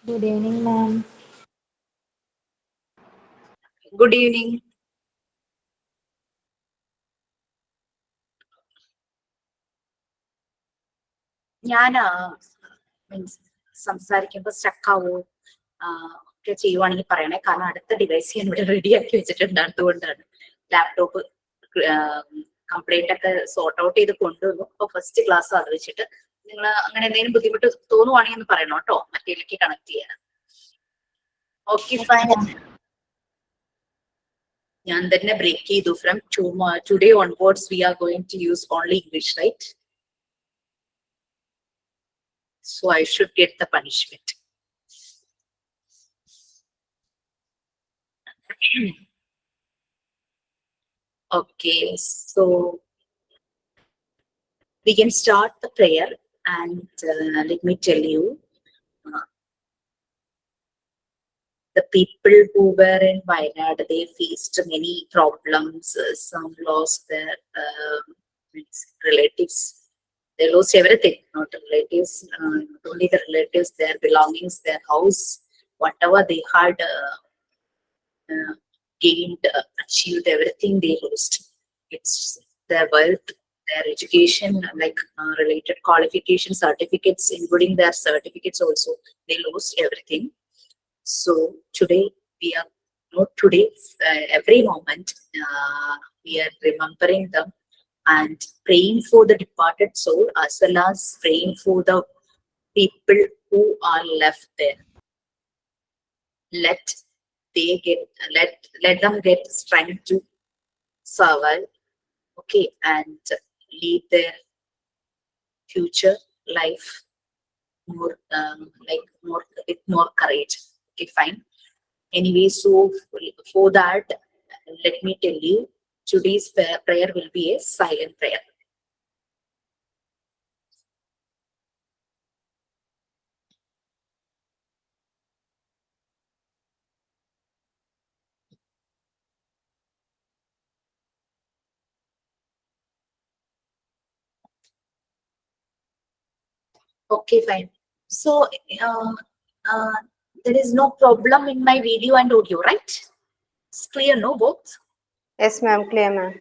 Good evening, ma'am. Good evening. ഞാൻ means സംസാരിക്കുമ്പോൾ സ്റ്റക്കാവോ ഒക്കെ ചെയ്യുവാണെങ്കിൽ പറയണേ, കാരണം അടുത്ത ഡിവൈസ് ഞാൻ ഇവിടെ റെഡിയാക്കി വെച്ചിട്ടുണ്ട്. അതുകൊണ്ടാണ് ലാപ്ടോപ്പ് കംപ്ലൈന്റ് ഒക്കെ സോർട്ട് ഔട്ട് ചെയ്ത് കൊണ്ടുവന്നു. അപ്പൊ ഫസ്റ്റ് ക്ലാസ് അത് വെച്ചിട്ട് നിങ്ങൾ അങ്ങനെ എന്തെങ്കിലും ബുദ്ധിമുട്ട് തോന്നുവാണെങ്കിൽ ഒന്ന് പറയണം കേട്ടോ, മറ്റേലേക്ക് കണക്ട് ചെയ്യാൻ. Okay fine. ഞാൻ തന്നെ ബ്രേക്ക് ചെയ്തു. From today onwards we are going to use only English, right? So I should get the punishment. Okay, so we can start the prayer, and let me tell you, uh, the people who were in Wayanad, they faced many problems. Some lost their relatives. They lost everything, not relatives, not only the relatives, their belongings, their house, whatever they had gained, achieved, everything they lost. It's their wealth, their education, like related qualification certificates, including their certificates also, they lost everything. So today we are, not today, every moment we are remembering them and praying for the departed soul, as well as praying for the people who are left there. Let they get, let them get strength to survive, okay, and lead their future life more like more with more courage. Okay, fine. Anyway, so for that, let me tell you, today's prayer will be a silent prayer. Okay, fine. So uh, there is no problem in my video and audio, right? It's clear, no, both? Yes, ma'am. Clear, ma'am.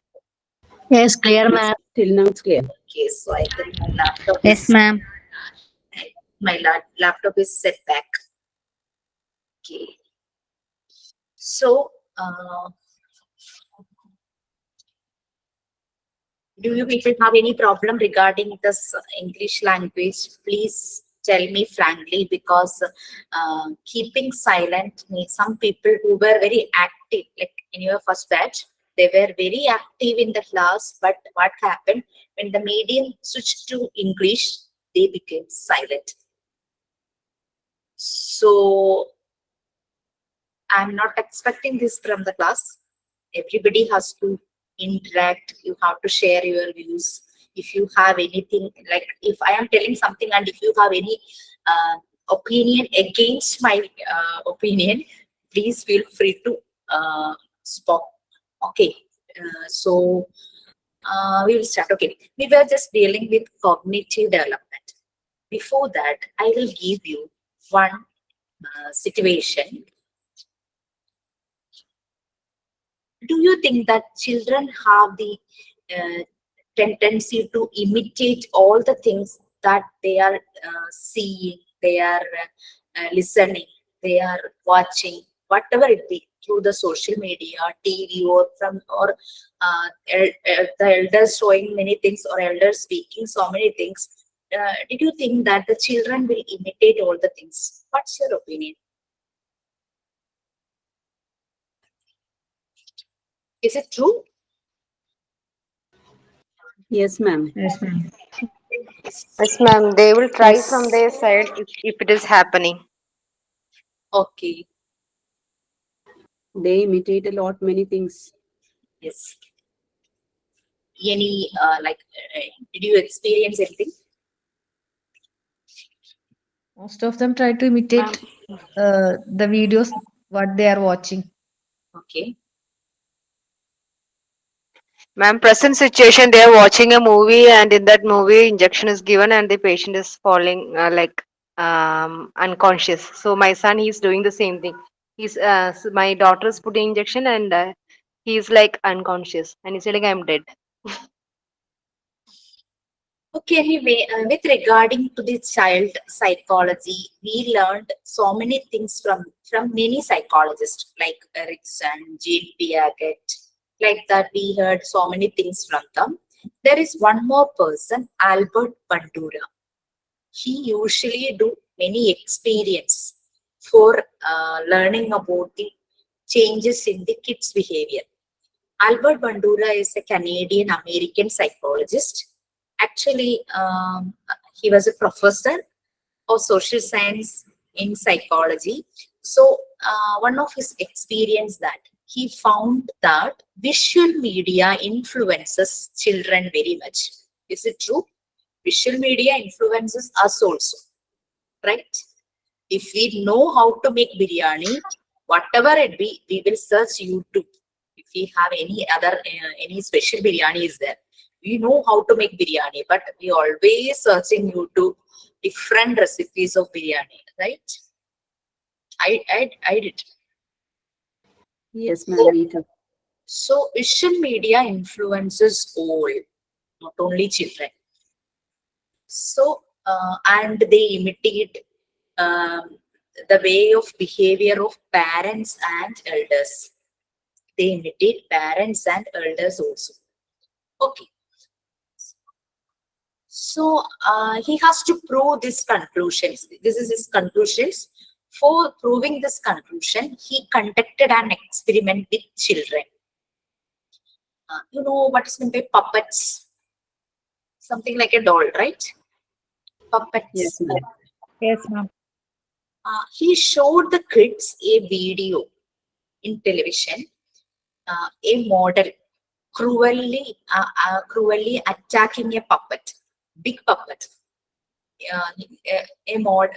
Yes, clear, ma'am. Till now it's clear. Okay, so I think my laptop Yes, is ma'am. laptop is set back. Okay. So do you people have any problem regarding this English language? Please tell me frankly, because keeping silent means some people who were very active, like in your first batch, they were very active in the class, but what happened when the medium switched to English, they became silent. So I'm not expecting this from the class. Everybody has to interact. You have to share your views. If you have anything, like if I am telling something and if you have any opinion against my opinion, please feel free to speak. Okay. So we will start. Okay. We were just dealing with cognitive development. Before that, I will give you one situation. Do you think that children have the uh, tendency to imitate all the things that they are seeing, they are listening, they are watching, whatever it be, through the social media, TV, or from, or the elders showing many things, or elders speaking so many things? Did you think that the children will imitate all the things? What's your opinion? Is it true? Yes, ma'am. Yes, ma'am. Yes, ma'am. They will try from Yes. their side if it is happening. Okay. They imitate a lot many things. Yes. Any did you experience anything? Most of them try to imitate the videos what they are watching. Okay. Ma'am, present situation, they are watching a movie and in that movie injection is given and the patient is falling like unconscious. So my son, he's doing the same thing. My daughter's putting injection, and he's like unconscious, and he's telling I'm dead. Okay, anyway, with regarding to the child psychology, we learned so many things from many psychologists like Erickson, Jean Piaget, like that. We heard so many things from them. There is one more person, Albert Bandura. He usually do many experience for learning about the changes in the kids' behavior. Albert Bandura is a Canadian American psychologist. Actually, he was a professor of social science in psychology. So, one of his experience that he found that visual media influences children very much. Is it true? Visual media influences us also, right? If we know how to make biryani, whatever it be, we will search YouTube. If we have any special biryani is there, we know how to make biryani, but we always searching YouTube different recipes of biryani, right? I did. Yes, ma'am. Me too. So visual media influences all, not only children. So and they imitate um, the way of behavior of parents and elders. They imitate parents and elders also. Okay, so he has to prove these conclusions. This is his conclusions. For proving this conclusion, he conducted an experiment with children. You know what is meant by puppets? Something like a doll, right? Yes, Puppets. ma'am. Yes, ma'am. He showed the kids a video in television, a model cruelly attacking a puppet, big puppet. A mod,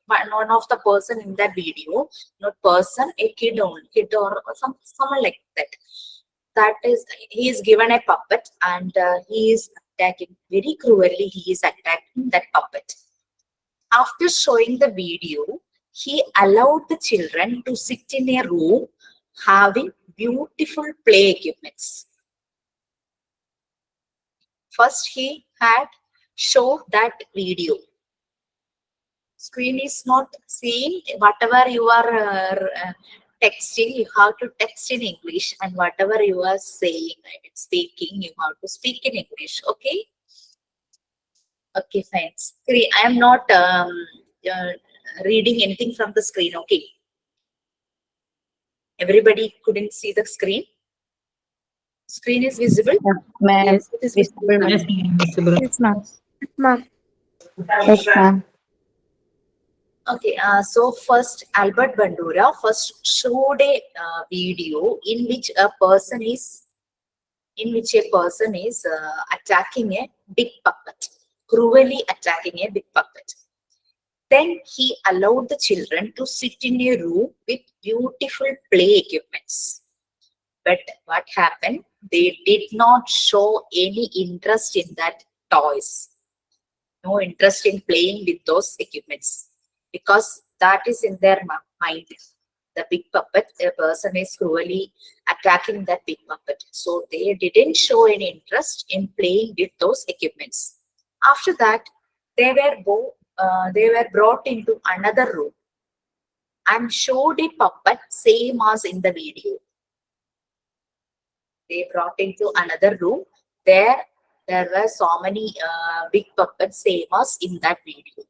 one of the person in that video, not person, a kid or someone like that. That is, he is given a puppet and he is attacking very cruelly. He is attacking that puppet. After showing the video, he allowed the children to sit in a room having beautiful play equipments. First, he had showed that video. Screen is not seeing whatever you are texting. You have to text in English, and whatever you are saying, speaking, you have to speak in English. Okay. Okay, fine. Screen. I am not uh, reading anything from the screen. Okay. Everybody couldn't see the screen. Screen is visible. Yeah, ma'am. Yes, it is visible, Visible, ma'am. ma'am. Yes, ma'am. Visible. Yes, ma'am. Ma'am. Yes, ma'am. Okay. So first, Albert Bandura first showed a video in which a person is attacking a big puppet, cruelly attacking a big puppet. Then he allowed the children to sit in a room with beautiful play equipments. But what happened? They did not show any interest in that toys, no interest in playing with those equipments because that is in their mind. The big puppet, a person is cruelly attacking that big puppet. So they didn't show any interest in playing with those equipments. After that, they were brought into another room and showed a puppet same as in the video. They brought into another room. There were so many big puppets same as in that video.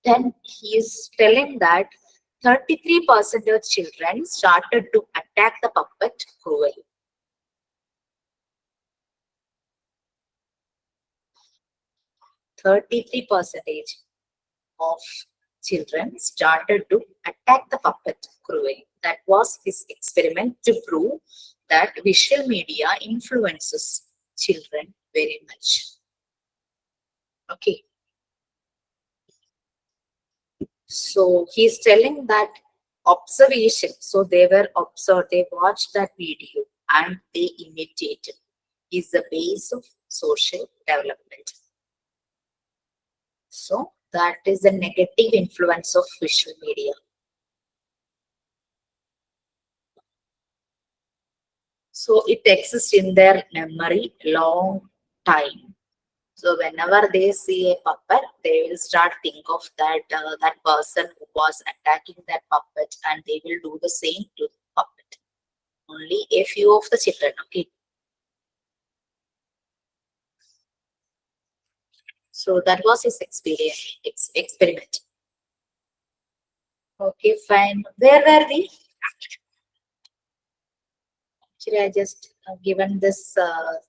Then he is telling that 33% of children started to attack the puppet cruelly. 33% of children started to attack the puppet cruelly. That was his experiment to prove that visual media influences children very much. Okay. So he's telling that observation. So they were observed, they watched that video and they imitated is the base of social development. So that is the negative influence of visual media. So it exists in their memory long time. So whenever they see a puppet, they will start think of that person who was attacking that puppet, and they will do the same to the puppet. Only a few of the children. Okay. So that was his experience experiment. Okay, fine. Where were we? Actually, I just given this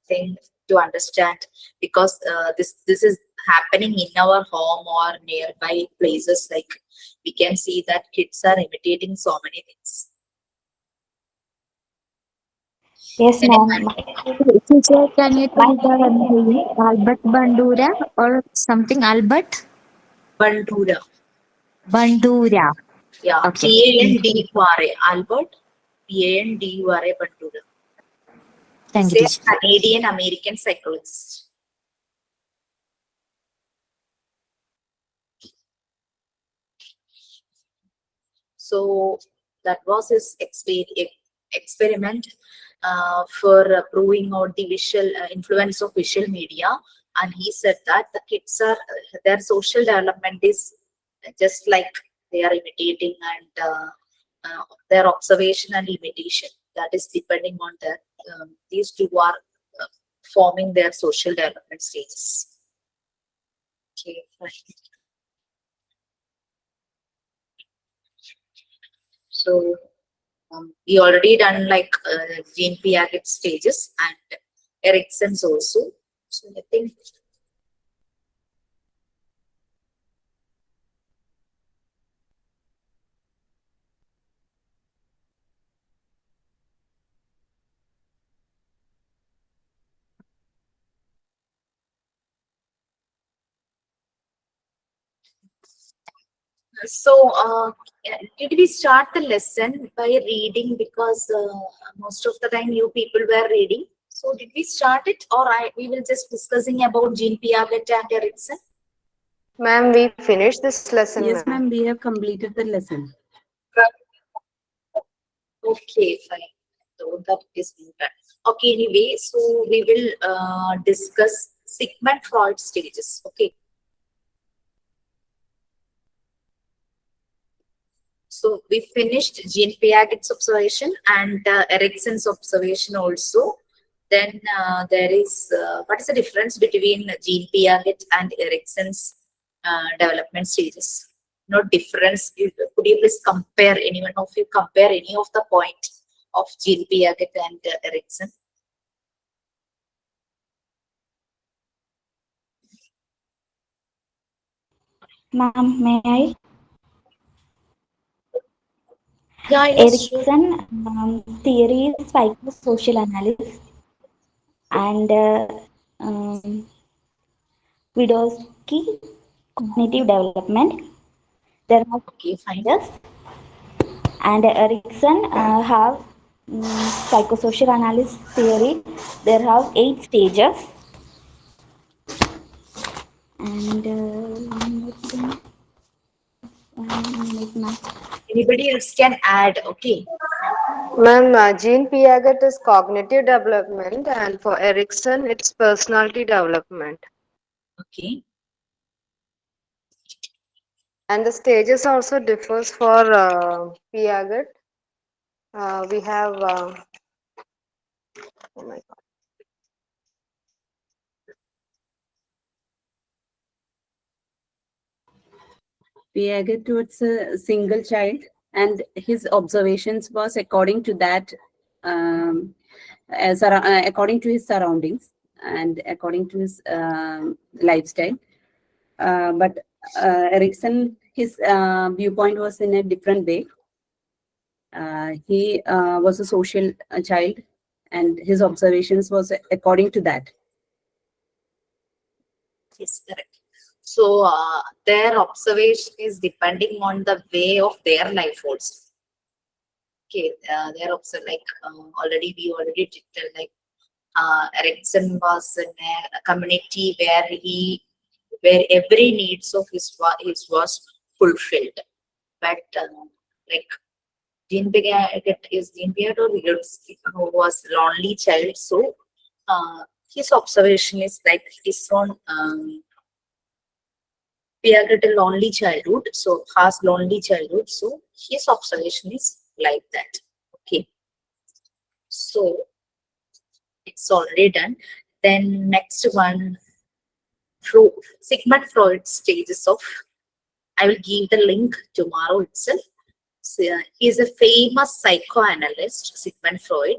thing to understand, because this is happening in our home or nearby places. Like, we can see that kids are imitating so many things. Yes, And ma'am. Teacher, can you My tell the name? Albert Bandura or something? Albert Bandura, Bandura. yeah, Okay. Bandura, Albert, Bandura, Bandura. Thank He's you, a teacher. Canadian American psychologist. So that was his experiment for proving out the visual influence of visual media. And he said that the kids are their social development is just like they are imitating, and their observation and imitation, that is depending on their these two are uh, forming their social development stages. Okay, fine. So we already done like Jean Piaget stages and Erickson's also. So I think so. Did we start the lesson by reading? Because most of the time you people were reading. So did we start it, or we will just discussing about Jean Piaget and Erickson? Ma'am, we finished this lesson, Yes, ma'am. ma'am, we have completed the lesson. Okay, fine. So that is done. Okay, anyway, so we will discuss Sigmund Freud stages. Okay. So we finished Jean Piaget's observation and Erickson's observation also. Then there is what is the difference between Jean Piaget and Erickson's development stages? No difference. Could you please compare, anyone of you compare any of the point of Jean Piaget and Erickson? Ma'am, may I? Yeah, yes, sure. Erickson theory is psychosocial analysis, and Widowski cognitive development. There are Okay, fine. stages, and Erickson have psychosocial analysis theory. There have 8 stages, and one more thing. 1 minute, ma'am. Anybody else can add. Okay. Ma'am, Jean Piaget is cognitive development, and for Erickson, it's personality development. Okay. And the stages also differs for Piaget. We have, oh my God. Piaget towards a single child, and his observations was according to that, according to his surroundings and according to his lifestyle. But Erickson, his viewpoint was in a different way. He was a social child, and his observations was according to that. Yes, correct. So their observation is depending on the way of their life also. Okay, their like we already did tell, like Erickson was in a community where every needs of his was fulfilled. But like Jean Piaget is Jean Piaget or Vygotsky, who was lonely child. So his observation is like his own Piaget a lonely childhood, so has lonely childhood. So his observation is like that. Okay, so it's already done. Then next one, Sigmund Freud stages of. I will give the link tomorrow itself. So, he is a famous psychoanalyst, Sigmund Freud.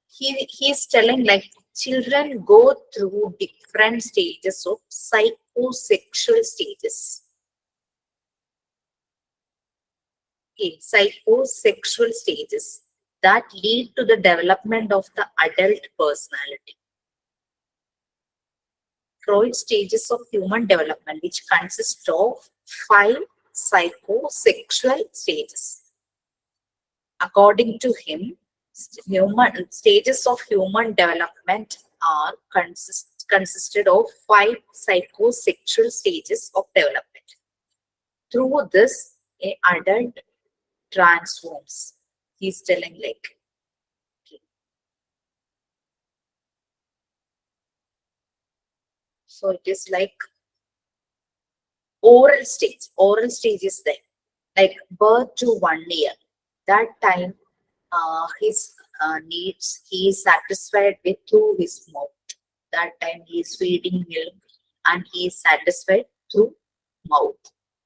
He is telling like children go through different stages of psychosexual stages. Okay, psychosexual stages that lead to the development of the adult personality. Freud stages of human development, which consist of 5 psychosexual stages. According to him, human stages of human development are consisted of 5 psychosexual stages of development. Through this, a adult transforms. He's telling like, okay. So it is like oral stage. Oral stage is there, like birth to 1 year. That time, his needs he is satisfied with through his mouth. That time he is feeding milk and he is satisfied through mouth.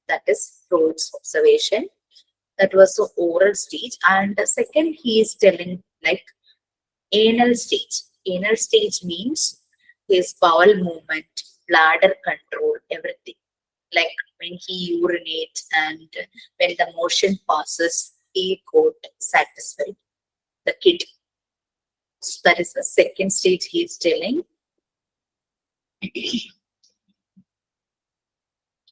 That is Freud's observation. That was the oral stage. And the second, he is telling like anal stage. Anal stage means his bowel movement, bladder control, everything. Like when he urinates and when the motion passes, he got satisfied. The kid. So that is the second stage he is telling.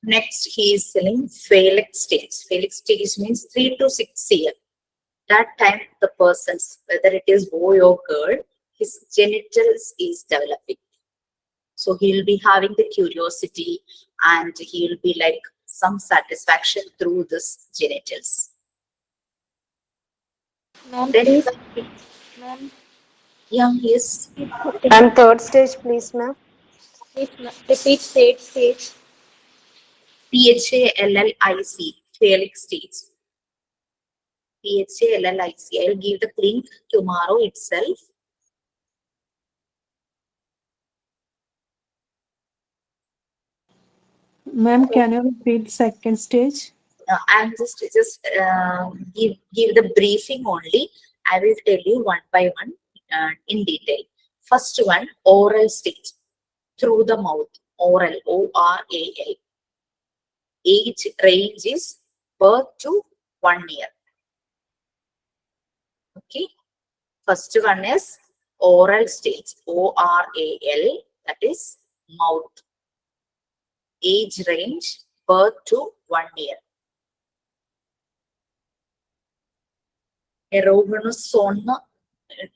Next, he is telling phallic stage. Phallic stage means 3 to 6 years. That time, the person's, whether it is boy or girl, his genitals is developing. So he'll be having the curiosity and he'll be like some satisfaction through this genitals. Ma'am, Then, please. Ma'am, yeah, yes, And third stage, please, ma'am. please repeat stage. PHALLIC, phallic stage. PHALLIC. I'll give the link tomorrow itself. Ma'am, can you repeat second stage? I'm just give the briefing only. I will tell you one by one in detail. First one, oral stage, through the mouth, oral, ORAL. Age range is birth to 1 year. Okay. First one is oral stage, ORAL, that is mouth. Age range, birth to 1 year. Erogenous zone.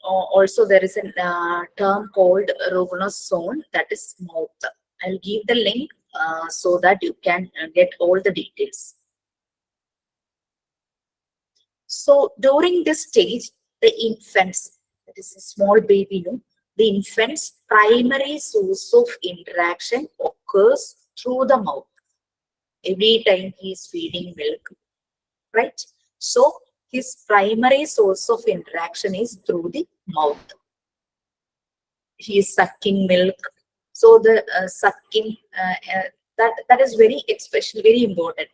Also, there is a term called erogenous zone, that is mouth. I'll give the link so that you can get all the details. So during this stage, the infants, that is a small baby, the infant's primary source of interaction occurs through the mouth. Every time he is feeding milk, right? So his primary source of interaction is through the mouth. He is sucking milk. So the sucking, that is very especially very important.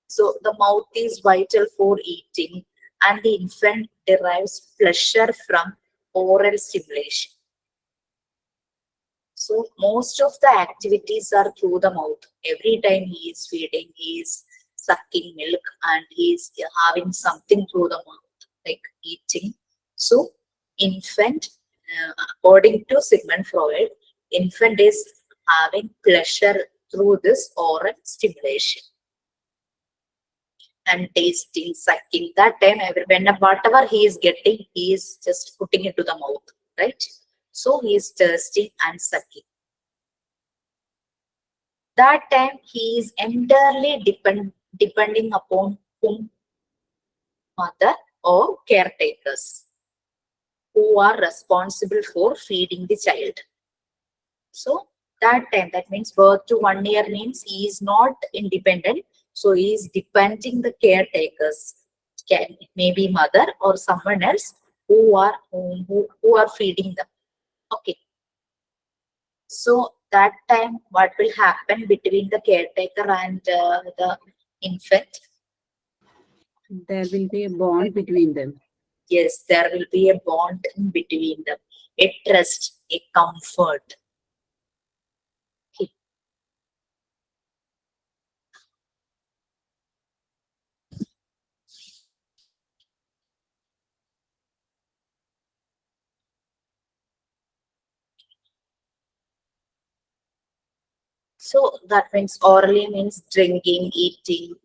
So the mouth is vital for eating and the infant derives pleasure from oral stimulation. So most of the activities are through the mouth. Every time he is feeding, he is sucking milk and he is having something through the mouth, like eating. So infant, according to Sigmund Freud, infant is having pleasure through this oral stimulation. And tasting, sucking. That time, whatever he is getting, he is just putting it to the mouth, right? So he is thirsty and sucking. That time he is entirely depending upon whom? Mother or caretakers who are responsible for feeding the child. So that time, that means birth to 1 year means he is not independent. So he is depending the caretakers. Can maybe mother or someone else who are who are feeding them. Okay. So that time, what will happen between the caretaker and the infant? There will be a bond between them. Yes, there will be a bond in between them, a trust, a comfort. Okay. So that means orally means drinking, eating,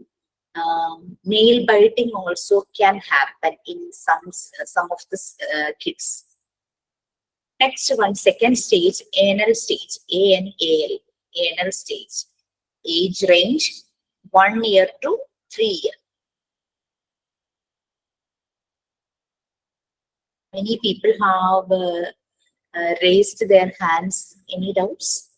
nail biting also can happen in some of the kids. Next one, second stage, anal stage, ANAL, anal stage. Age range 1 year to 3 years. Many people have raised their hands. Any doubts?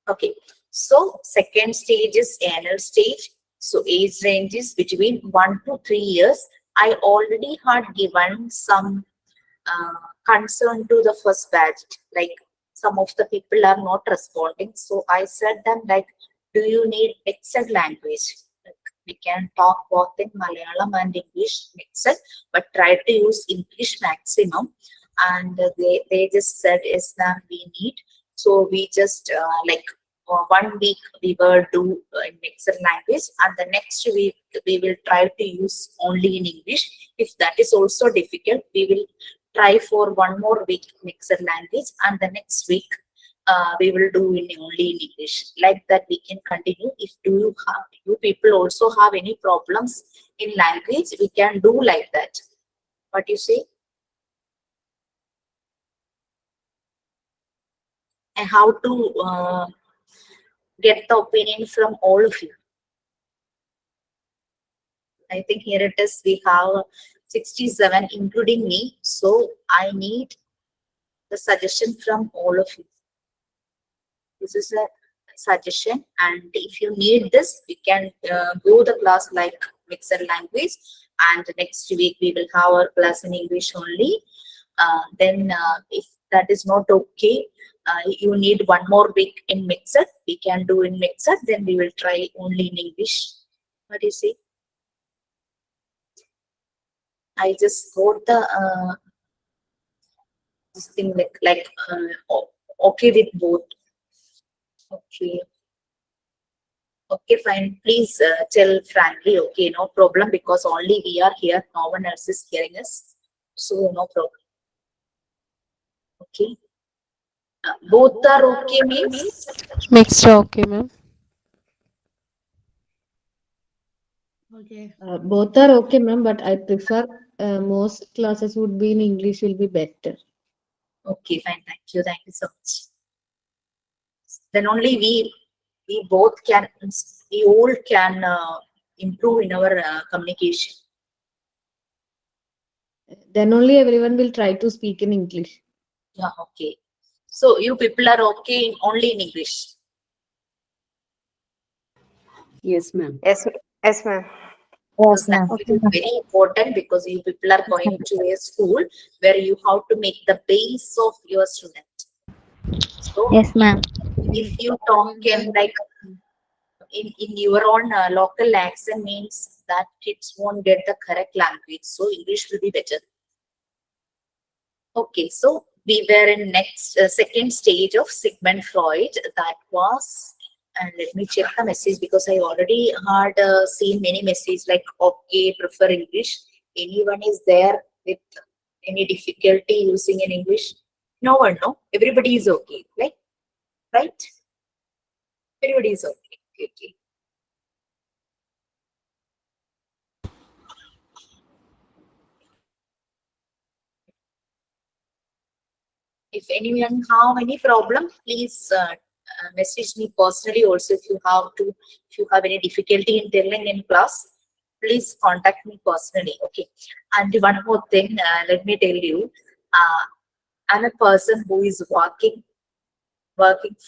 Okay. So second stage is anal stage. So age range is between 1 to 3 years. I already had given some concern to the first batch, like some of the people are not responding. So I said them like, do you need mixed language? Like, we can talk both in Malayalam and English mixed, but try to use English maximum. And they just said, yes, ma'am, we need. So we just 1 week we will do in mixed language, and the next week we will try to use only in English. If that is also difficult, we will try for 1 more week mixed language, and the next week we will do in only in English. Like that we can continue. If you people also have any problems in language, we can do like that. What you say? And how to get the opinion from all of you. I think here it is. We have 67, including me. So I need the suggestion from all of you. This is a suggestion, and if you need this, we can go the class like mixed language, and next week we will have our class in English only. Then if that is not okay, you need 1 more week in mixed, we can do in mixed, then we will try only in English. What do you say? I just got the this thing okay with both. Okay. Okay, fine. Please tell frankly, okay, no problem, because only we are here, no one else is hearing us. So, no problem. Okay. Both are okay means? Mixed, okay, ma'am. Okay. Both are okay, ma'am, but I prefer most classes would be in English will be better. Okay, fine. Thank you. Thank you so much. Then only we both can, we all can improve in our communication. Then only everyone will try to speak in English. Yeah, okay. So, you people are okay only in English. Yes, ma'am. Yes, yes, ma'am. Because Yes, ma'am. language is very important, because you people are going to a school where you have to make the base of your student. So Yes, ma'am. if you talk in like in your own local accent, means that kids won't get the correct language. So English will be better. Okay, so we were in next second stage of Sigmund Freud. That was, and let me check the message, because I already had seen many messages like, okay, prefer English. Anyone is there with any difficulty using in English? No one, no. Everybody is okay, like, right? Everybody is okay. Okay, okay. If anyone have any problem, please message me personally. Also, if you have any difficulty in telling in class, please contact me personally. Okay. And one more thing, let me tell you, uh, I'm a person who is working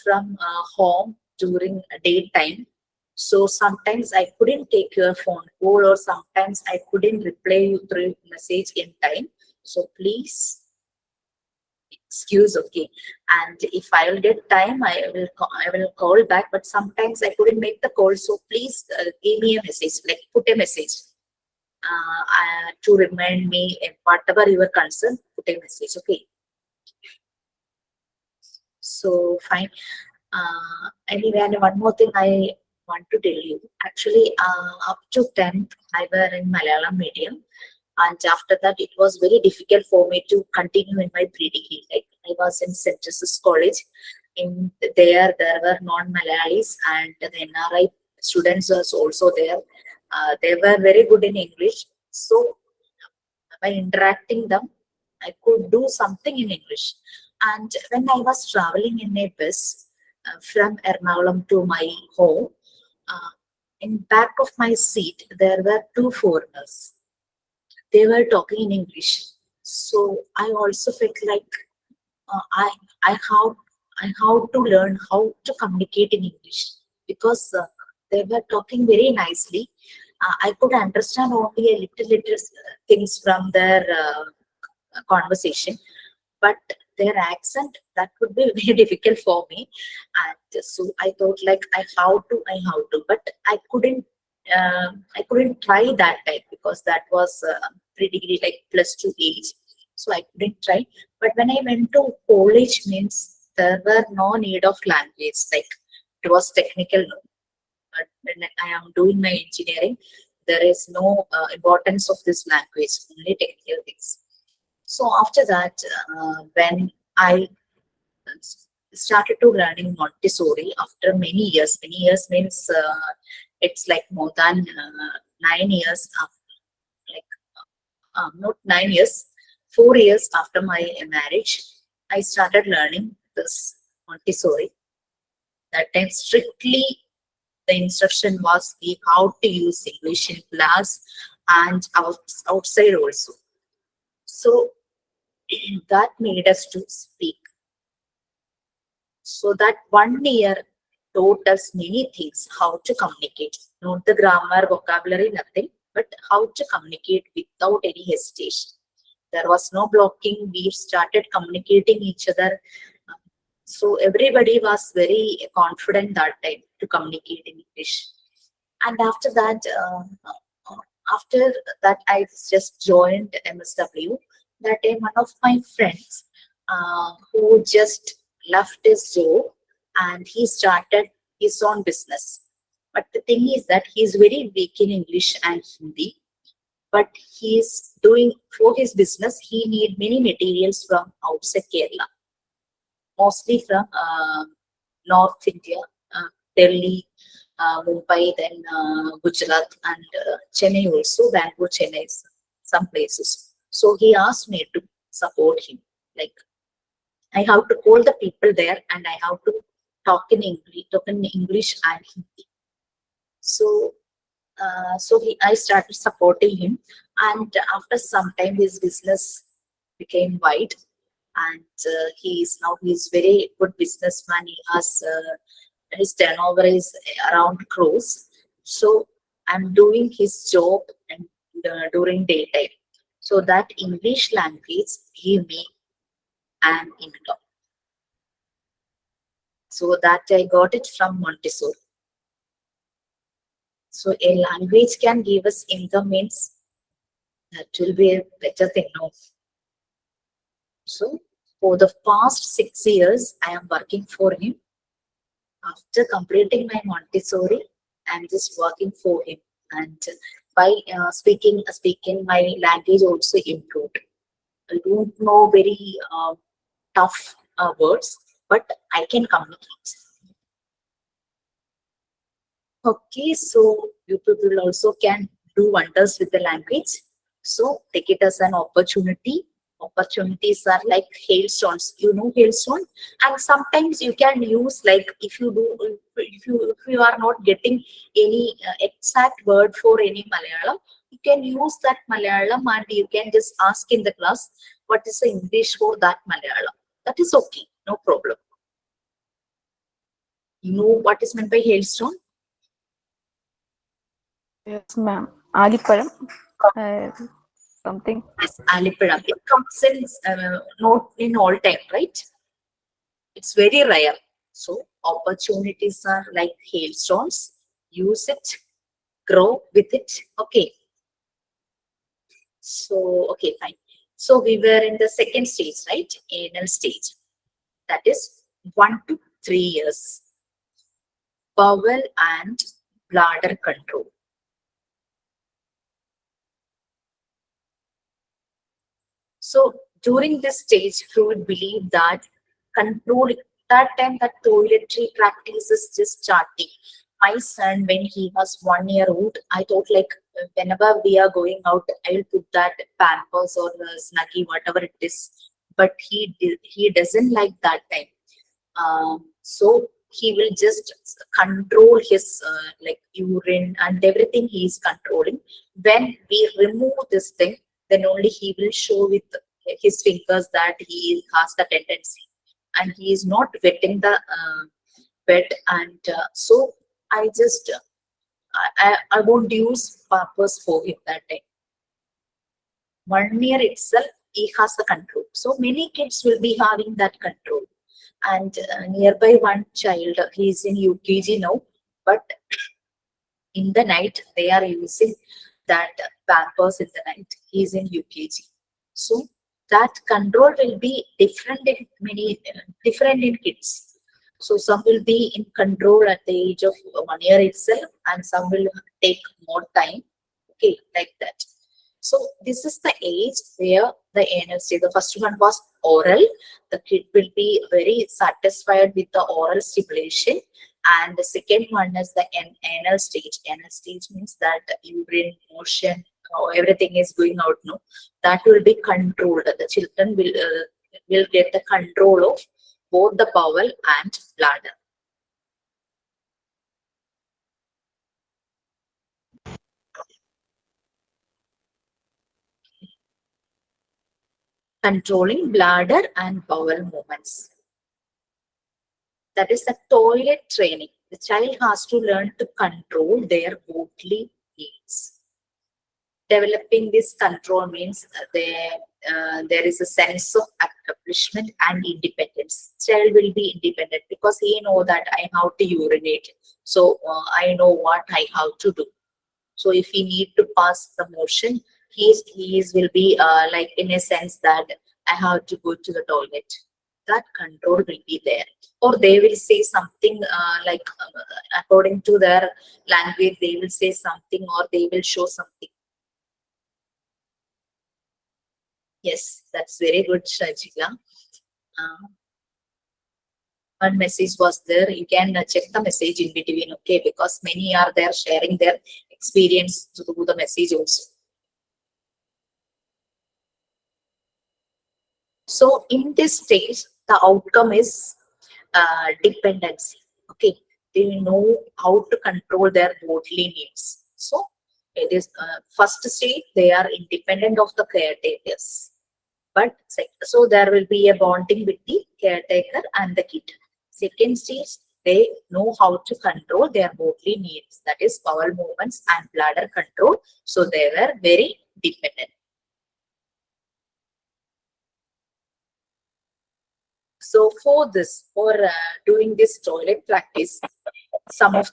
from home during daytime. So sometimes I couldn't take your phone call, or sometimes I couldn't reply you through message in time. So please excuse, okay. And if I will get time, I will call back. But sometimes I couldn't make the call, so please give me a message, like put a message to remind me, whatever your concern, put a message, okay. So fine. Anyway, and one more thing I want to tell you. Actually, up to 10th, I were in Malayalam medium, and after that, it was very difficult for me to continue in my pre-degree. Like I was in St. Joseph's College. In there were non-Malayalis, and the NRI students was also there. They were very good in English, so by interacting them, I could do something in English. And when I was traveling in a bus from Ernakulam to my home, uh, in back of my seat there were two foreigners. They were talking in English, so I also felt like uh, I I have I have to learn how to communicate in English, because they were talking very nicely. I could understand only a little things from their conversation, but their accent, that would be very difficult for me. And so I thought like I how to, but I couldn't try that time, because that was pretty like +2 age, so I couldn't try. But when I went to college, means there were no need of language, like it was technical. But when I am doing my engineering, there is no importance of this language, only technical things. So after that, when I started to learning Montessori after many years means it's like more than 9 years, like not 9 years, 4 years after my marriage, I started learning this Montessori. That time strictly the instruction was the how to use English in class and outside also. So that made us to speak. So that 1 year taught us many things, how to communicate, not the grammar, vocabulary, nothing, but how to communicate without any hesitation. There was no blocking. We started communicating each other. So everybody was very confident that time to communicate in English. And after that, I just joined MSW. That time, one of my friends who just left his job and he started his own business. But the thing is that he is very weak in English and Hindi. But he is doing for his business. He need many materials from outside Kerala, mostly from North India, Delhi, Mumbai, then Gujarat, and Chennai also, Bangalore, Chennai, some places. So he asked me to support him. Like I have to call the people there, and I have to talk in English and Hindi. So I started supporting him, and after some time, his business became wide, and he's very good businessman. He has his turnover is around crores. So I'm doing his job and during daytime. So that English language gave me an income. So that I got it from Montessori. So a language can give us income means that will be a better thing, no? So for the past 6 years, I am working for him. After completing my Montessori, I'm just working for him, and by speaking, my language also improved. I don't know very tough words, but I can communicate. Okay, so you people also can do wonders with the language. So take it as an opportunity Opportunities are like hailstones. You know hailstone, and sometimes you can use, like, if you are not getting any exact word for any Malayalam, you can use that Malayalam and you can just ask in the class what is the English for that Malayalam. That is okay, no problem. You know what is meant by hailstone? Yes, ma'am. Aliparam. Uh, Something. Yes, Alipizha. It comes in not in all time, right? It's very rare. So opportunities are like hailstones. Use it, grow with it. Okay. So okay, fine. So we were in the second stage, right? Anal stage. That is 1 to 3 years. Bowel and bladder control. So during this stage, you would believe that control, that time that toiletry practice is just starting. My son, when he was 1 year old, I thought like whenever we are going out, I will put that Pampers or Snuggie, whatever it is. But he doesn't like that time. So he will just control his like urine and everything he is controlling. When we remove this thing, then only he will show with his fingers that he has the tendency, and he is not wetting the bed. And so I just I won't use purpose for him that time. 1 year itself, he has the control. So many kids will be having that control. And nearby one child, he is in UKG now, but in the night they are using that Pampers in the night. He is in UKG. So that control will be different in many different in kids. So some will be in control at the age of 1 year itself, and some will take more time. Okay, like that. So this is the age where the anal stage. The first one was oral. The kid will be very satisfied with the oral stimulation. And the second one is the anal stage. Anal stage means that urine, motion, everything is going out. No, that will be controlled. The children will get the control of both the bowel and bladder. Controlling bladder and bowel movements. That is the toilet training. The child has to learn to control their bodily needs. Developing this control means there is a sense of accomplishment and independence. Child will be independent because he know that I have to urinate. So I know what I have to do. So if he need to pass the motion, he is will be like in a sense that I have to go to the toilet. That control will be there. Or they will say something like according to their language, they will say something or they will show something. Yes, that's very good, Shajila. One message was there. You can check the message in between, okay? Because many are there sharing their experience through the message also. So in this stage, the outcome is dependency. Okay, they know how to control their bodily needs. So it is first stage, they are independent of the caretakers. But so there will be a bonding with the caretaker and the kid. Second stage, they know how to control their bodily needs, that is bowel movements and bladder control. So they were very dependent. So for this, for doing this toilet practice, some of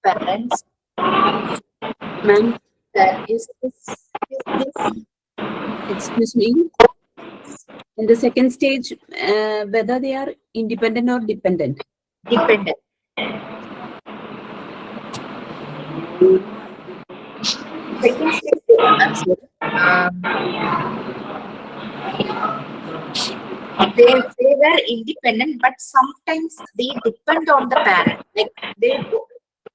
parents, Ma'am, there is this excuse me. In the second stage, whether they are independent or dependent. dependent. Second stage, I'm sorry. They were independent, but sometimes they depend on the parent. Like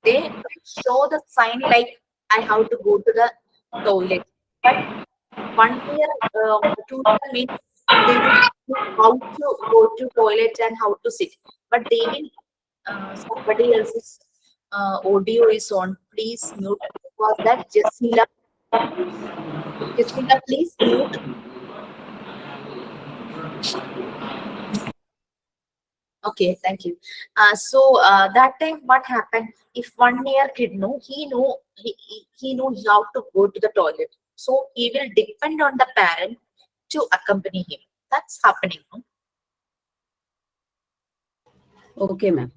they show the sign like I have to go to the toilet, but 1 year, 2 year means they will know how to go to toilet and how to sit, but they will somebody else's audio is on. Please mute. Was that Jessila? Jessila, please mute. Okay, thank you. That time, what happened? If 1 year kid know, he know how to go to the toilet. So he will depend on the parent to accompany him. That's happening. No? Okay, ma'am.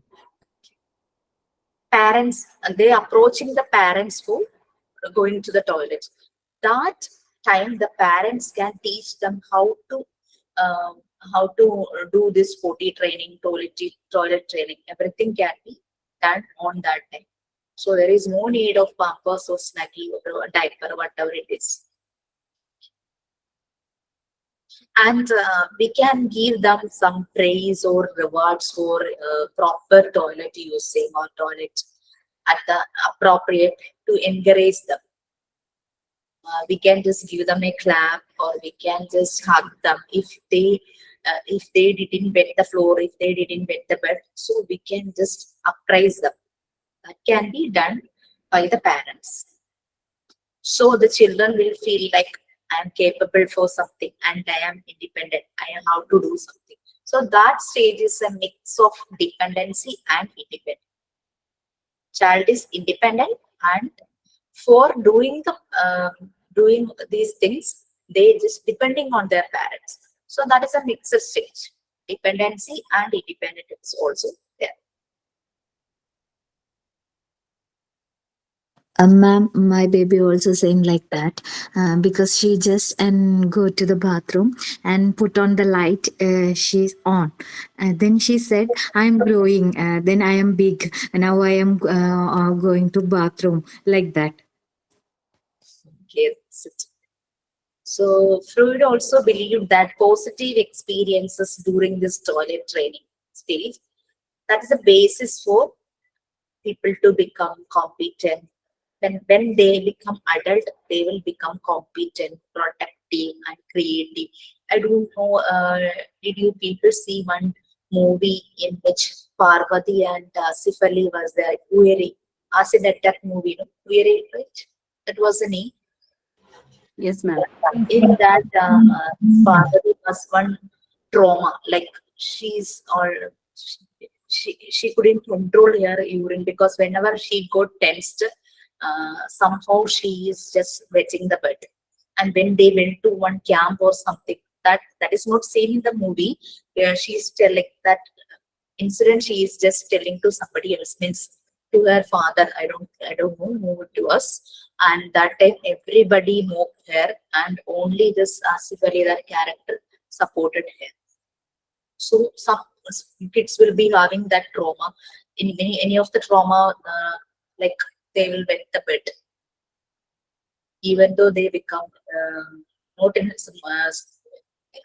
Parents, they approaching the parents for going to the toilet. That time, the parents can teach them um, how to do this potty training, toilet training. Everything can be done on that time. So there is no need of pampers or snuggie or a diaper, whatever it is. And we can give them some praise or rewards for proper toilet using or toilet at the appropriate to encourage them. We can just give them a clap, or we can just hug them if they didn't wet the floor, if they didn't wet the bed. So we can just appraise them. That can be done by the parents. So the children will feel like I am capable for something and I am independent. I am how to do something. So that stage is a mix of dependency and independence. Child is independent, and for doing these things, they just depending on their parents. So that is a mixed stage. Dependency and independence is also there. Ma'am, my baby also same like that because she just and go to the bathroom and put on the light. She's on. Then she said, "I'm growing. Then I am big. Now I am going to bathroom like that." Okay, so Freud also believed that positive experiences during this toilet training stage, that is the basis for people to become competent. When they become adult, they will become competent, protective, and creative. I don't know, did you people see one movie in which Parvati and Sif Ali was there? Uyeri, acid attack movie, no? Uyeri, right? That was the name. Yes, ma'am. In that, Parvati was one trauma, like she's or she couldn't control her urine because whenever she got tensed, somehow she is just wetting the bed. And when they went to one camp or something, that is not seen in the movie, where she's telling that incident, she is just telling to somebody else, means to her father. I don't know, move to us. And that time everybody mocked her, and only this Asif Ali, that character, supported her. So some kids will be having that trauma. In any of the trauma, like they will wet the bed, even though they become not in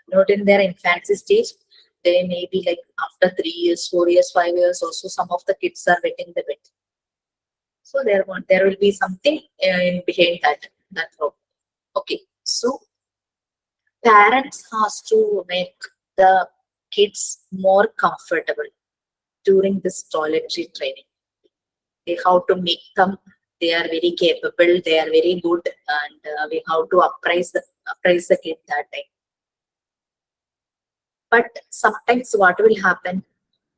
not in their infancy stage. They may be like after 3 years, 4 years, 5 years. Also, some of the kids are wetting the bed. So there will be something in behind that problem. Okay, so parents has to make the kids more comfortable during this toiletry training. They how to make them. They are very capable. They are very good, and we have to appraise the kid that time. But sometimes what will happen?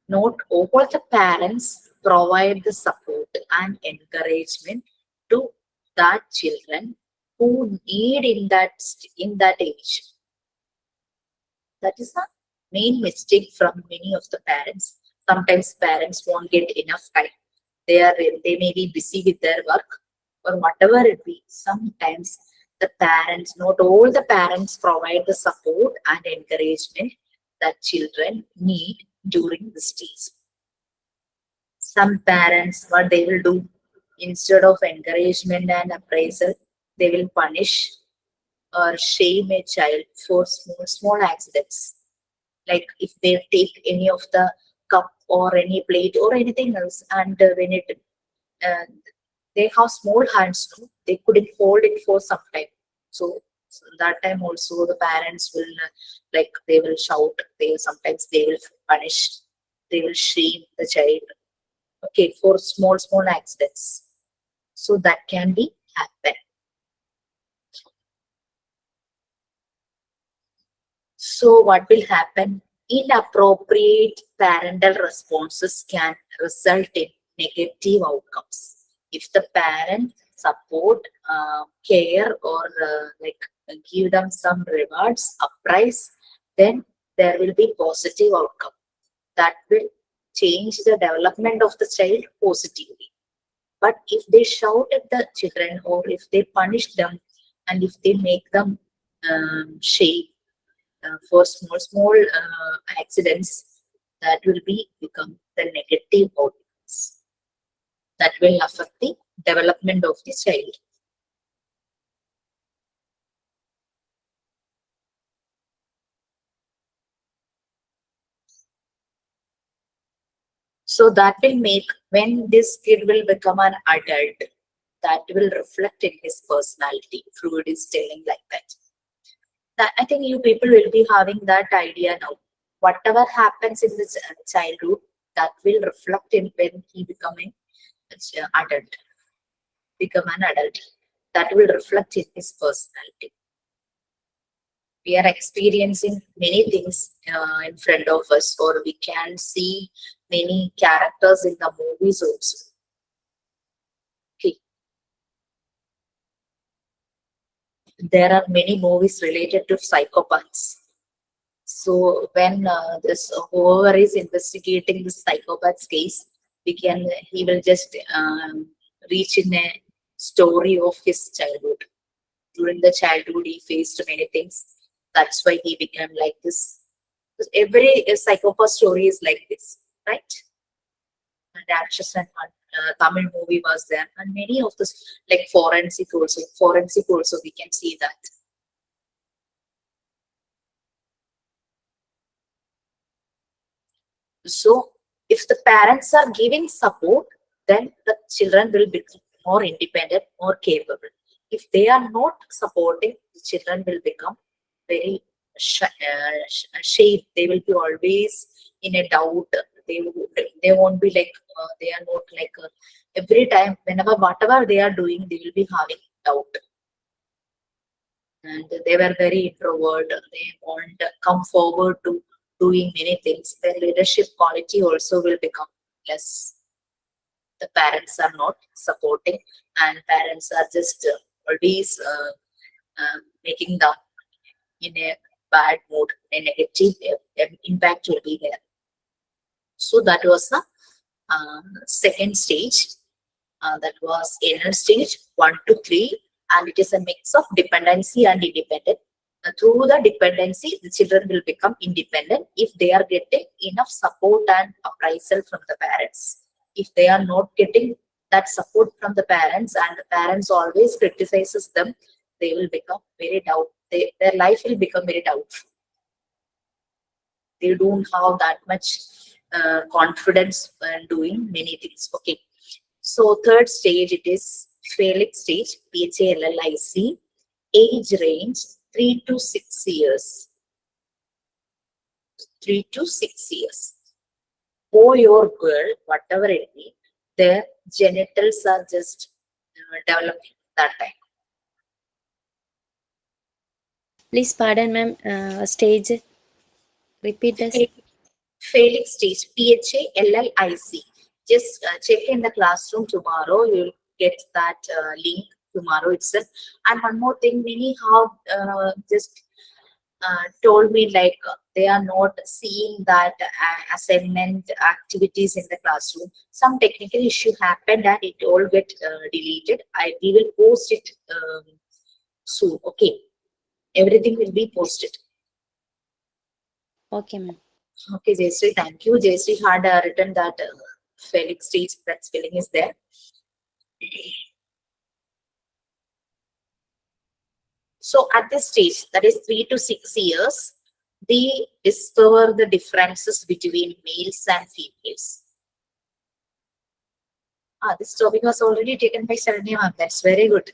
Not all the parents provide the support and encouragement to that children who need in that age. That is the main mistake from many of the parents. Sometimes parents won't get enough time. They may be busy with their work or whatever it be. Sometimes the parents, not all the parents provide the support and encouragement that children need during this stage. Some parents, what they will do, instead of encouragement and appraisal, they will punish or shame a child for small accidents. Like if they take any of the cup or any plate or anything else, and when it uh, they have small hands, no? They couldn't hold it for some time. So So that time also the parents will like they will shout, they sometimes they will punish, they will shame the child. Okay, for small accidents. So that can be happen. So what will happen? Inappropriate parental responses can result in negative outcomes. If the parent support, care, or give them some rewards, uprise, then there will be positive outcome that will change the development of the child positively. But if they shout at the children or if they punish them and if they make them shame for small accidents, that will be become the negative outcomes that will affect the development of the child. So that will make when this kid will become an adult, that will reflect in his personality. Freud is telling like that. That I think you people will be having that idea now. Whatever happens in this childhood, that will reflect in when he become an adult. Become an adult. That will reflect in his personality. We are experiencing many things in front of us, or we can see many characters in the movies also. Okay. There are many movies related to psychopaths. So when this whoever is investigating this psychopath's case, he will just reach in a story of his childhood. During the childhood, he faced many things. That's why he became like this. Every psychopath story is like this, right? And Rakshas and Tamil movie was there, and many of this like forensic also. Forensic also we can see that. So if the parents are giving support, then the children will become more independent, more capable. If they are not supporting, the children will become very shame. They will be always in a doubt. They won't be like they are not like every time whenever whatever they are doing, they will be having doubt. And they were very introvert. They won't come forward to doing many things. Their leadership quality also will become less. The parents are not supporting, and parents are just always making them in a bad mood, a negative impact will be there. So that was the second stage. That was inner stage 1 to 3, and it is a mix of dependency and independent. Through the dependency, the children will become independent if they are getting enough support and appraisal from the parents. If they are not getting that support from the parents and the parents always criticizes them, they will become very doubt. Their life will become very doubtful. They don't have that much confidence in doing many things. Okay. So third stage, it is Felix stage, PHALLIC, age range 3 to 6 years. 3 to 6 years. Boy or girl, whatever it be, their genitals are just developing that time. Please pardon, ma'am. Stage. Repeat this. Felix stage, PHALLIC. Just check in the classroom tomorrow. You'll get that link tomorrow itself. And one more thing, many have just told me like they are not seeing that assignment activities in the classroom. Some technical issue happened and it all get deleted. We will post it soon. Okay, everything will be posted. Okay, ma'am. Okay, Jayashree, thank you. Jayashree had written that Felix stage, that spelling is there. So at this stage, that is 3 to 6 years, they discover the differences between males and females. This topic was already taken by Sharanya ma'am. That's very good.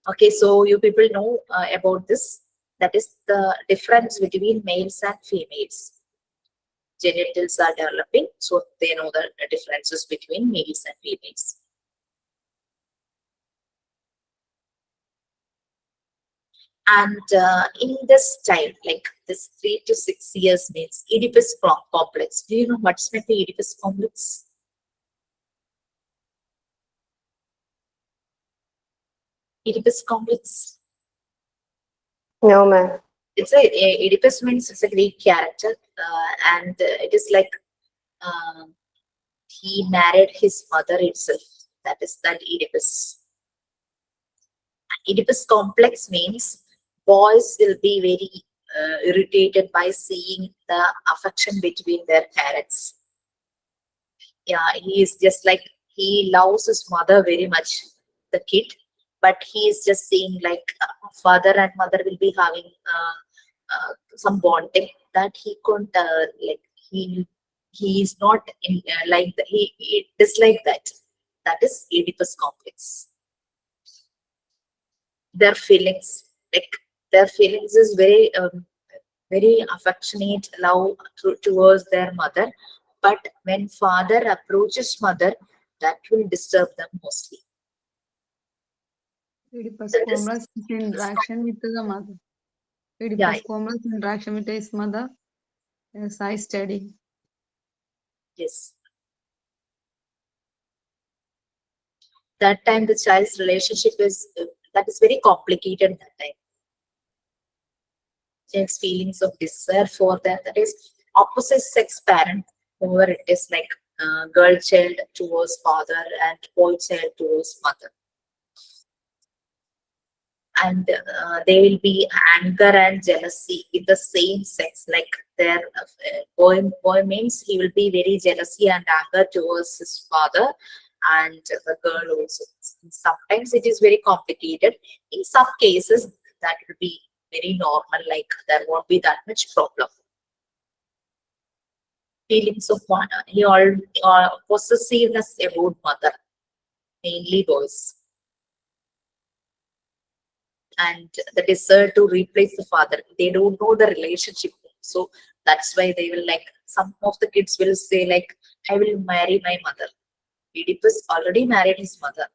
Okay, so you people know about this. That is the difference between males and females. Genitals are developing, so they know the differences between males and females. And in this time, like this 3 to 6 years means Oedipus complex. Do you know what's meant by Oedipus complex? Oedipus complex. No, ma'am. It's Oedipus means it's a Greek character, and it is like uh, he married his mother itself. That is that Oedipus. Oedipus complex means boys will be very irritated by seeing the affection between their parents. Yeah, he is just like he loves his mother very much, the kid, but he is just seeing like father and mother will be having some bonding that he couldn't like he is not in like he dislike that. That is Oedipus complex. Their feelings, like their feelings is very affectionate love towards their mother, but when father approaches mother, that will disturb them mostly. Oedipus That is, complex is interaction with the mother. yeah, Oedipus complex interaction with his mother. Yes, I study. yes. That time the child's relationship is that is very complicated that time. Child's feelings of desire for that, that is opposite sex parent, whoever it is, like girl child towards father and boy child towards mother. And there will be anger and jealousy in the same sex, like their boy means he will be very jealousy and anger towards his father, and the girl also. Sometimes it is very complicated. In some cases that will be very normal, like there won't be that much problem. Feelings of one, he all possessiveness about mother, mainly boys, and the desire to replace the father. They don't know the relationship. So that's why they will like some of the kids will say like, I will marry my mother. Oedipus already married his mother.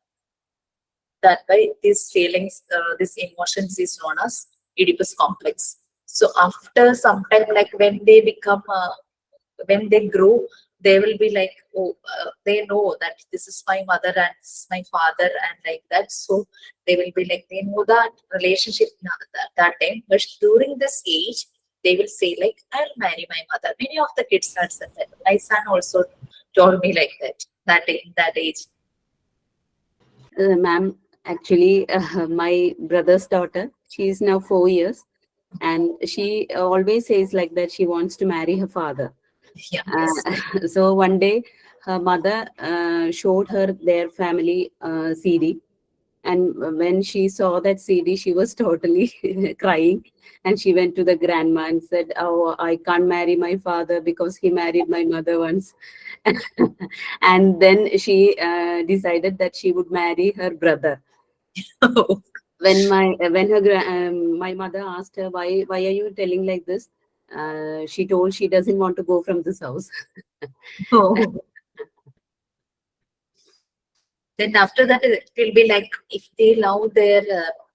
That way these feelings, these emotions is known as Oedipus complex. So after some time, like when they grow, they will be like, oh, they know that this is my mother and this is my father and like that. So they will be like, they know that relationship that time. But during this age, they will say like, I'll marry my mother. Many of the kids had said that. My son also told me like that, that in that age. Ma'am, actually, my brother's daughter, she is now 4 years, and she always says like that she wants to marry her father. Yeah, yes. So one day, her mother showed her their family CD, and when she saw that CD, she was totally crying, and she went to the grandma and said, "Oh, I can't marry my father because he married my mother once." And then she decided that she would marry her brother. When my mother asked her, why are you telling like this, she told she doesn't want to go from this house. Oh. Then after that, it will be like if they love their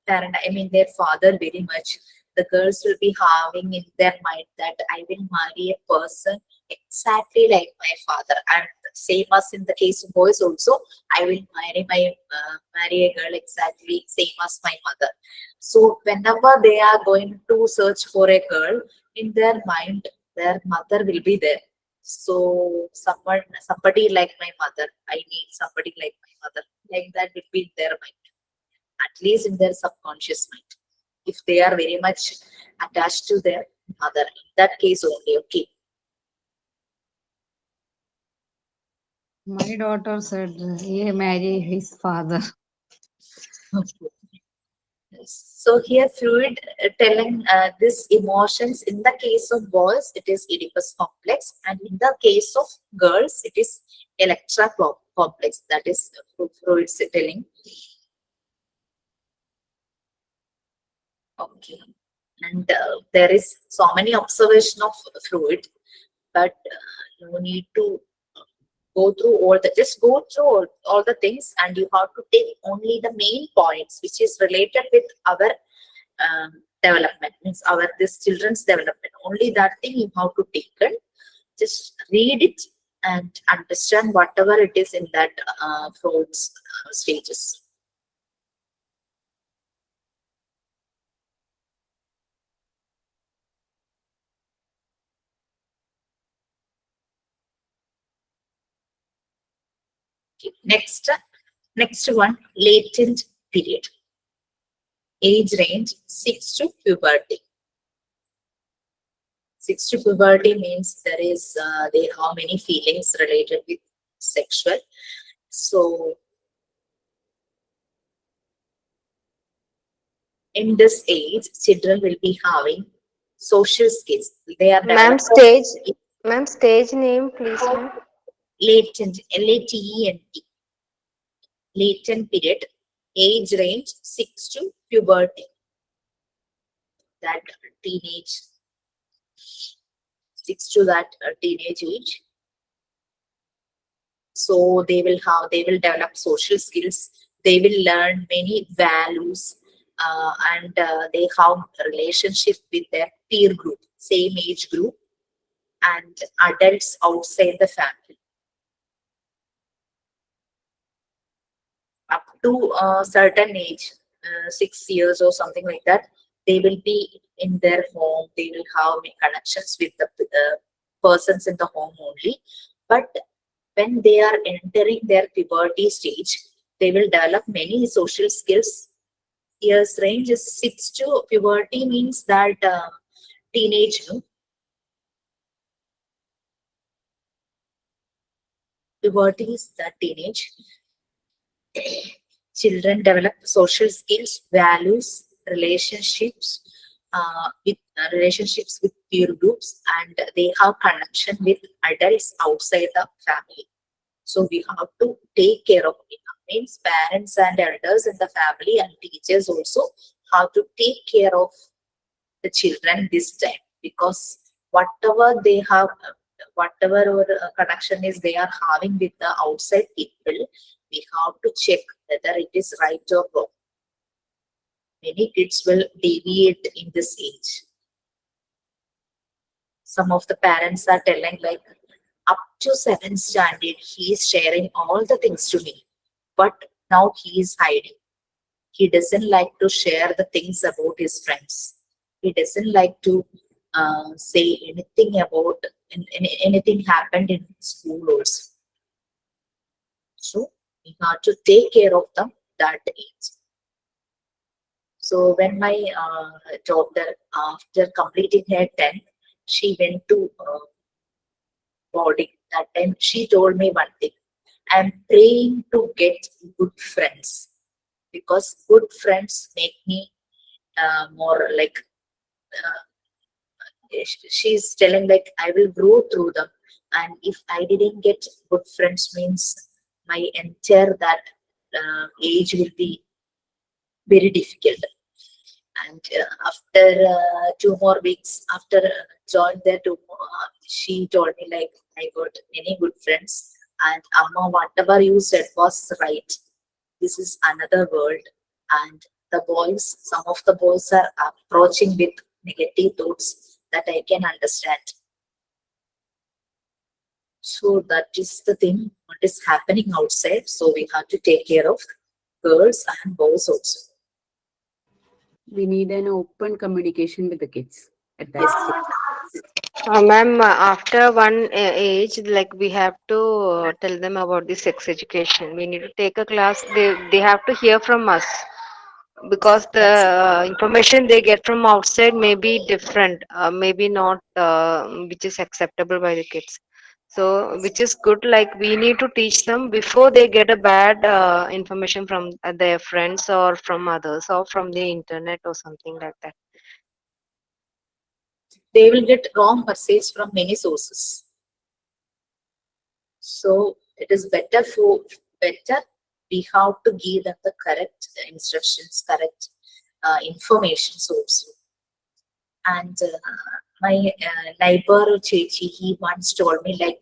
parent, I mean their father very much, the girls will be having in their mind that I will marry a person exactly like my father. And same as in the case of boys also, I will marry a girl exactly same as my mother. So whenever they are going to search for a girl, in their mind, their mother will be there. So somebody like my mother, I need somebody like my mother, like that will be in their mind, at least in their subconscious mind. If they are very much attached to their mother, in that case only, okay. My daughter said he marry his father. So here fluid telling this emotions in the case of boys it is Oedipus complex, and in the case of girls it is Electra complex. That is Freud's telling. Okay. And there is so many observation of fluid, but you need to go through just go through all the things, and you have to take only the main points which is related with our development, means our this children's development. Only that thing you have to take it. Just read it and understand whatever it is in that Freud's stages. Okay. Next one, latent period. Age range 6 to puberty. 6 to puberty means they have many feelings related with sexual. So in this age, children will be having social skills. They are Ma'am, developing stage name, please, ma'am. latent, Latent, latent period, age range 6 to puberty. That teenage, 6 to that teenage age. So they will develop social skills. They will learn many values, and they have a relationship with their peer group, same age group, and adults outside the family. Up to a certain age, 6 years or something like that, they will be in their home. They will have connections with the persons in the home only. But when they are entering their puberty stage, they will develop many social skills. Years range is 6 to puberty means that teenage, no? Puberty is that teenage. Children develop social skills, values, relationships with peer groups, and they have connection with adults outside the family. So we have to take care of it. Means parents and elders in the family and teachers also have to take care of the children this time, because whatever they have, whatever connection is they are having with the outside people, we have to check whether it is right or wrong. Many kids will deviate in this age. Some of the parents are telling like, up to 7th standard, he is sharing all the things to me, but now he is hiding. He doesn't like to share the things about his friends. He doesn't like to say anything about anything happened in school also. So we have to take care of them that age. So when my daughter, after completing her 10th, she went to boarding. That time she told me one thing: I'm praying to get good friends, because good friends make me more like, she's telling like, I will grow through them, and if I didn't get good friends means my entire that age will be very difficult. And after 2 more weeks after joined there, she told me like, I got many good friends, and Amma, whatever you said was right. This is another world. And some of the boys are approaching with negative thoughts that I can understand. So that is the thing what is happening outside. So we have to take care of girls and boys also. We need an open communication with the kids at that Yes. stage. Ma'am, after one age, like we have to tell them about the sex education. We need to take a class. They have to hear from us, because the Yes. information they get from outside may be different, maybe not which is acceptable by the kids. So which is good, like we need to teach them before they get a bad information from their friends or from others or from the internet or something like that. They will get wrong message from many sources. So it is better we have to give them the correct instructions, correct informations also. And my neighbor Chechi, he once told me like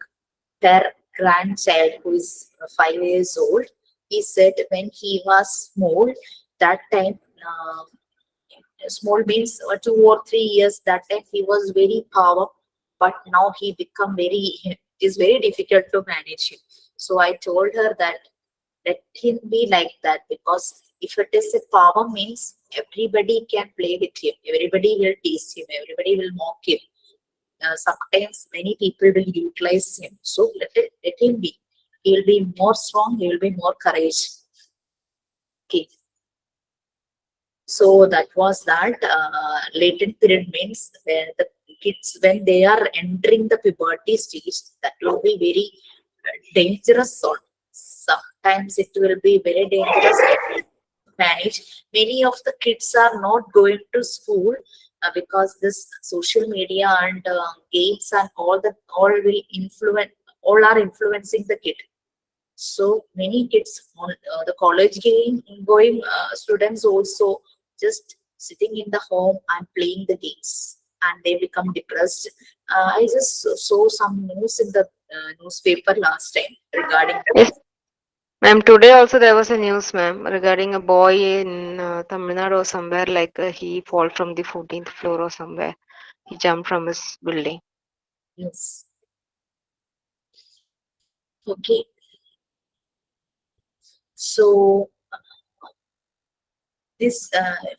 their grandchild who is 5 years old, he said when he was small, that time, small means 2 or 3 years, that time he was very power, but now he become very, it is very difficult to manage him. So I told her that let him be like that, because if it is a power means everybody can play with him, everybody will tease him, everybody will mock him. Sometimes many people will utilize him. So let him be. He will be more strong. He will be more courage. Okay. So that was that. Latent period means when the kids, when they are entering the puberty stage, that will be very dangerous zone. Sometimes it will be very dangerous to manage. Many of the kids are not going to school because this social media and games and all will influence, all are influencing the kid. So many kids on the college going students also just sitting in the home and playing the games, and they become depressed. I just saw some news in the newspaper last time regarding Yes, ma'am. Today also there was a news, ma'am, regarding a boy in Tamil Nadu or somewhere, like he fall from the 14th floor or somewhere. He jumped from his building. yes. Okay, so this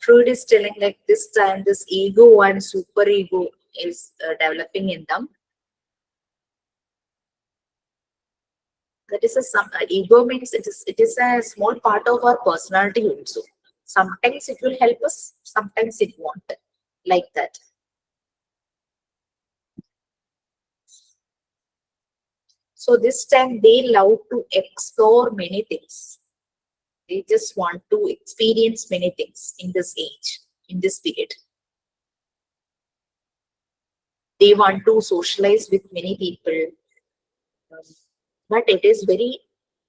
Freud is telling like this time this ego and super ego is developing in them. That is a some ego means it is a small part of our personality also. Sometimes it will help us, sometimes it won't, like that. So this time they love to explore many things. They just want to experience many things in this age, in this period. They want to socialize with many people. Um, but it is very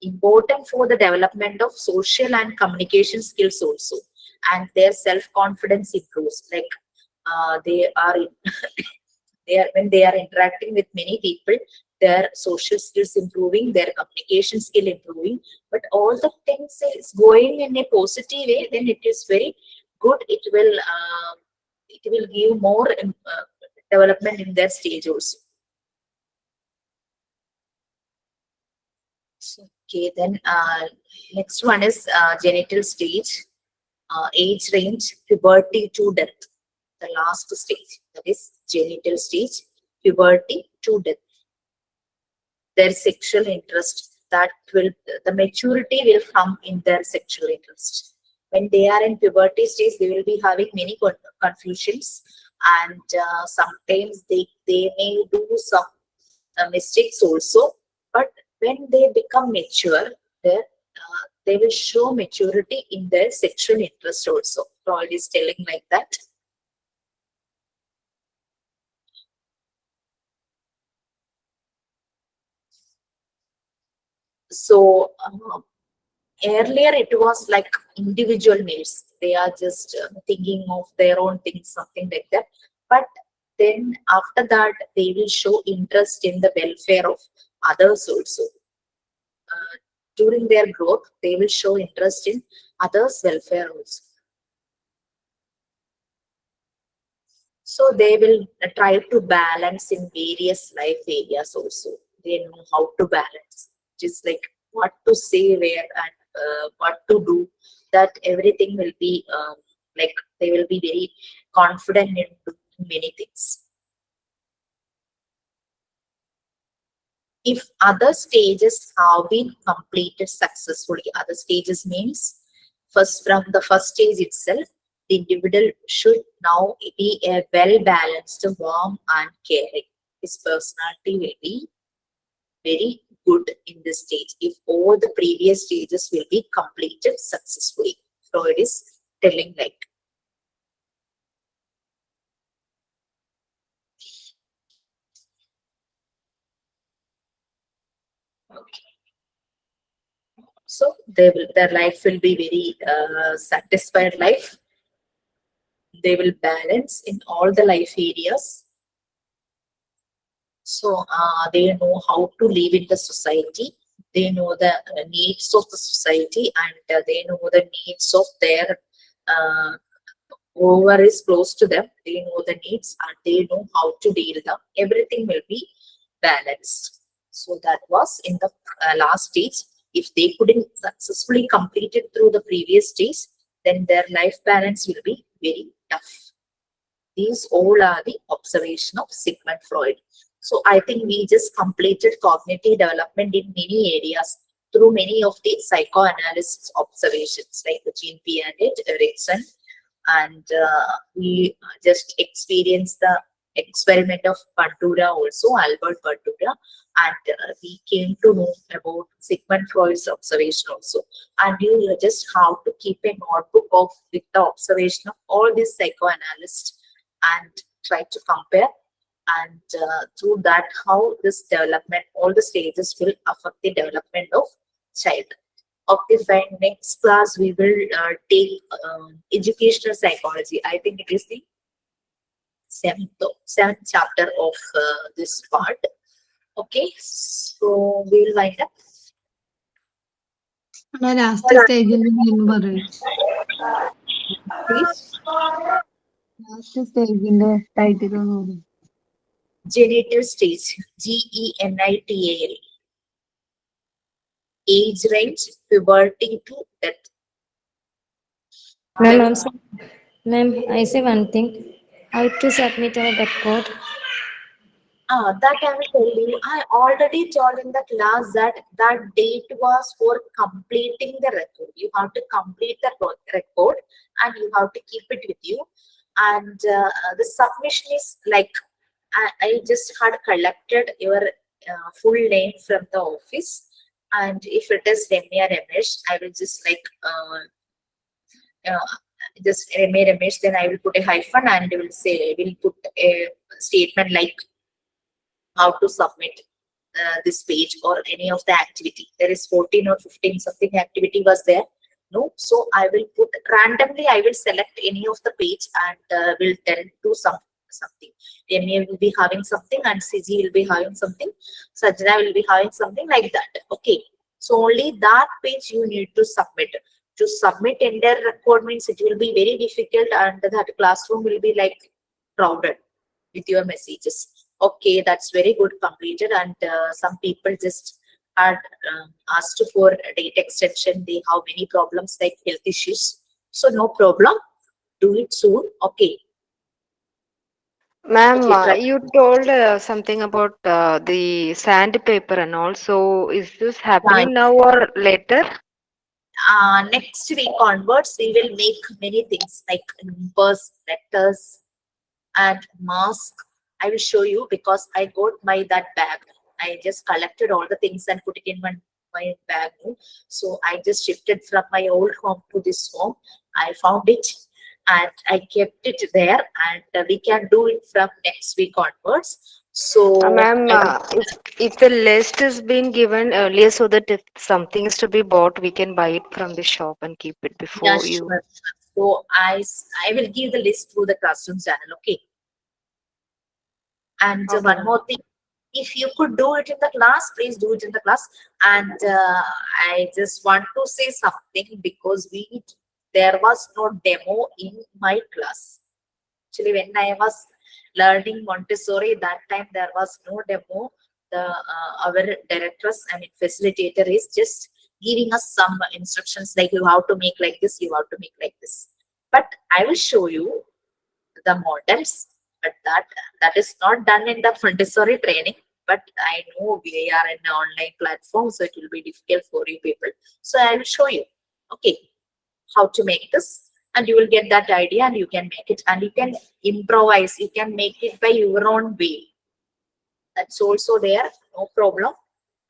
important for the development of social and communication skills also, and their self-confidence improves. Like they are they are, when they are interacting with many people, their social skills improving, their communication skill improving. But all the things is going in a positive way, then it is very good. It will give more development in their stage also. Okay, then next one is genital stage, age range, puberty to death. The last stage, that is genital stage, puberty to death. Their sexual interest, that will, the maturity will come in their sexual interest. When they are in puberty stage, they will be having many confusions, and sometimes they may do some mistakes also. But when they become mature, they will show maturity in their sexual interest also. Freud is telling like that. So earlier it was like individual needs. They are just thinking of their own things, something like that. But then after that, they will show interest in the welfare of others also. During their growth, they will show interest in others' welfare also. So they will try to balance in various life areas also. They know how to balance, just like what to say where and what to do. That everything will be like they will be very confident in doing many things. If other stages have been completed successfully, other stages means first, from the first stage itself, the individual should now be a well balanced, warm and caring. His personality will be very good in this stage if all the previous stages will be completed successfully. Freud is telling like. Okay. So their life will be very satisfied life. They will balance in all the life areas. So they know how to live in the society. They know the needs of the society, and they know the needs of their uh, whoever is close to them. They know the needs and they know how to deal them. Everything will be balanced. So that was in the last stage. If they couldn't successfully complete it through the previous stage, then their life balance will be very tough. These all are the observation of Sigmund Freud. So I think we just completed cognitive development in many areas through many of the psychoanalysts observations like the Jean Piaget, Erickson, and we just experienced the experiment of Bandura also, Albert Bandura, and we came to know about Sigmund Freud's observation also. And you just have to keep a notebook of with the observation of all these psychoanalysts and try to compare, and through that how this development, all the stages will affect the development of child. Okay, fine. Next class we will take educational psychology. I think it is the seventh chapter of this part. Okay, so we will wind up. Last സ്റ്റേജിന്റെ name പറയും. Please. Last സ്റ്റേജിന്റെ title ഒന്ന് പറയും. Genital stage, GENITAL. Age range, puberty to death. Ma'am, ma'am, I say one thing. How to submit our record? That I will tell you. I already told in the class that that date was for completing the record. You have to complete the record and you have to keep it with you. And the submission is like I just had collected your full name from the office. And if it is Remya Ramesh, I will just like just Remya Ramesh, then I will put a hyphen and I will put a statement like how to submit this page or any of the activity. There is 14 or 15 something activity was there. No, so I will put randomly. I will select any of the page and will tell to something. Emma will be having something and CG will be having something. Sajna will be having something like that. Okay, so only that page you need to submit. To submit entire record means it will be very difficult, and that classroom will be like crowded with your messages. Okay, that's very good completed, and some people just had asked for date extension. They have many problems like health issues, so no problem, do it soon. Okay. Ma'am, Okay, try. you told something about the sandpaper and all. So is this happening now or later? Next week onwards we will make many things like numbers, letters, and mask. I will show you because I got my that bag. I just collected all the things and put it in my bag. So I just shifted from my old home to this home. I found it and I kept it there, and we can do it from next week onwards. So Ma'am, I will, if the list is being given earlier so that if something is to be bought, we can buy it from the shop and keep it yeah, before you. sure. So I will give the list through the classroom channel. Okay. And Okay, one ma'am. more thing, if you could do it in the class, please do it in the class. And I just want to say something because there was no demo in my class. Actually, when I was learning Montessori, that time there was no demo. Our directress, I mean facilitator, is just giving us some instructions like you have to make like this, you have to make like this. But I will show you the models, but that is not done in the Montessori training. But I know we are in an online platform, so it will be difficult for you people. So I will show you, okay, how to make this, and you will get that idea, and you can make it, and you can improvise. You can make it by your own way. That's also there, no problem.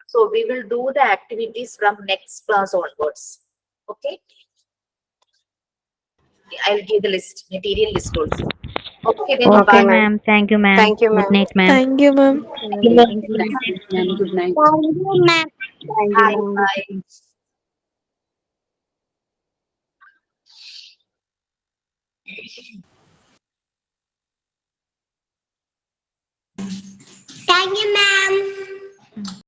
So we will do the activities from next class onwards. Okay, I'll give the list, material list also. Okay, then Okay, Okay, bye. ma'am. ma'am. Thank you, ma'am. Thank you, Good ma'am. night, ma'am. Thank you, ma'am. Okay, thank you, ma'am. Good night. Thank you, Bye. ma'am. Bye.